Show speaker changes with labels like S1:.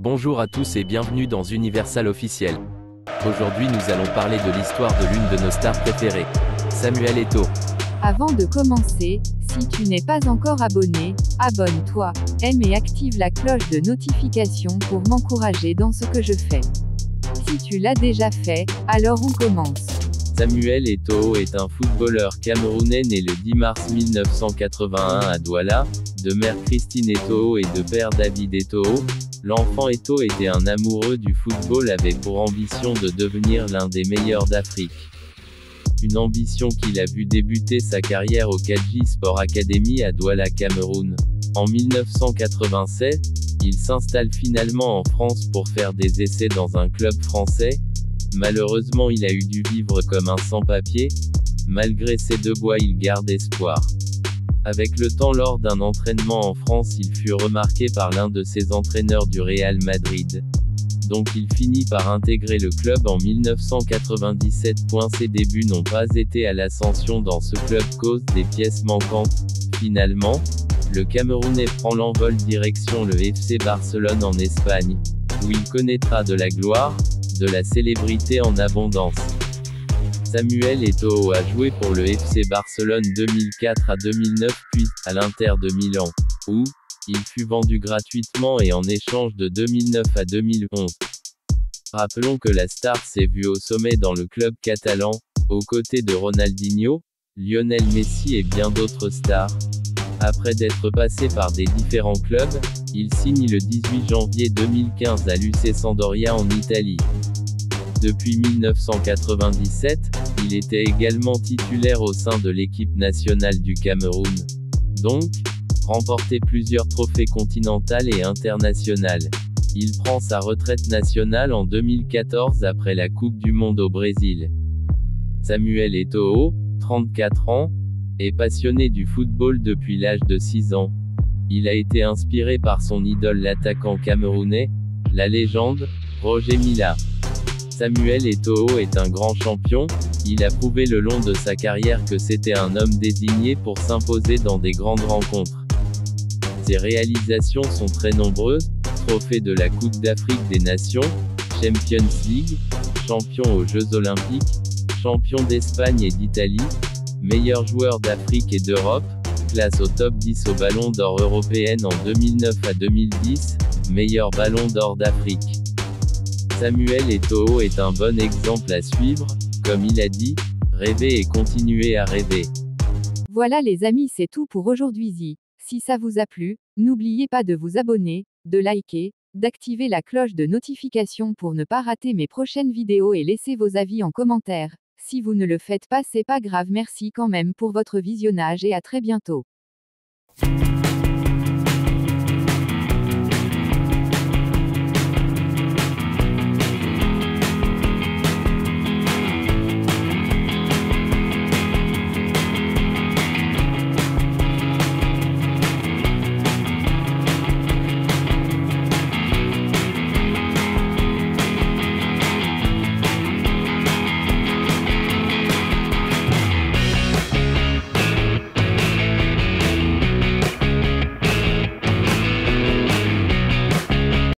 S1: Bonjour à tous et bienvenue dans Universal Officiel. Aujourd'hui nous allons parler de l'histoire de l'une de nos stars préférées, Samuel Eto'o.
S2: Avant de commencer, si tu n'es pas encore abonné, abonne-toi, aime et active la cloche de notification pour m'encourager dans ce que je fais. Si tu l'as déjà fait, alors on commence.
S3: Samuel Eto'o est un footballeur camerounais né le 10 mars 1981 à Douala, de mère Christine Eto'o et de père David Eto'o. L'enfant Eto'o était un amoureux du football avec pour ambition de devenir l'un des meilleurs d'Afrique. Une ambition qu'il a vu débuter sa carrière au Kadji Sport Academy à Douala, Cameroun. En 1987, il s'installe finalement en France pour faire des essais dans un club français. Malheureusement il a eu dû vivre comme un sans-papier. Malgré ses déboires il garde espoir. Avec le temps lors d'un entraînement en France il fut remarqué par l'un de ses entraîneurs du Real Madrid. Donc il finit par intégrer le club en 1997. Ses débuts n'ont pas été à l'ascension dans ce club cause des pièces manquantes. Finalement, le Camerounais prend l'envol direction le FC Barcelone en Espagne, où il connaîtra de la gloire, de la célébrité en abondance. Samuel Eto'o a joué pour le FC Barcelone 2004 à 2009 puis, à l'Inter de Milan, où, il fut vendu gratuitement et en échange de 2009 à 2011. Rappelons que la star s'est vue au sommet dans le club catalan, aux côtés de Ronaldinho, Lionel Messi et bien d'autres stars. Après d'être passé par des différents clubs, il signe le 18 janvier 2015 à l'UC Sampdoria en Italie. Depuis 1997, il était également titulaire au sein de l'équipe nationale du Cameroun. Donc, remporté plusieurs trophées continentaux et internationaux. Il prend sa retraite nationale en 2014 après la Coupe du Monde au Brésil. Samuel Eto'o, 34 ans, est passionné du football depuis l'âge de 6 ans. Il a été inspiré par son idole l'attaquant camerounais, la légende, Roger Milla. Samuel Eto'o est un grand champion, il a prouvé le long de sa carrière que c'était un homme désigné pour s'imposer dans des grandes rencontres. Ses réalisations sont très nombreuses, trophée de la Coupe d'Afrique des Nations, Champions League, champion aux Jeux Olympiques, champion d'Espagne et d'Italie, meilleur joueur d'Afrique et d'Europe, classe au top 10 au Ballon d'Or européenne en 2009 à 2010, meilleur Ballon d'Or d'Afrique. Samuel Eto'o est un bon exemple à suivre, comme il a dit, rêver et continuer à rêver.
S2: Voilà les amis, c'est tout pour aujourd'hui. Si ça vous a plu, n'oubliez pas de vous abonner, de liker, d'activer la cloche de notification pour ne pas rater mes prochaines vidéos et laisser vos avis en commentaire. Si vous ne le faites pas, c'est pas grave, merci quand même pour votre visionnage et à très bientôt.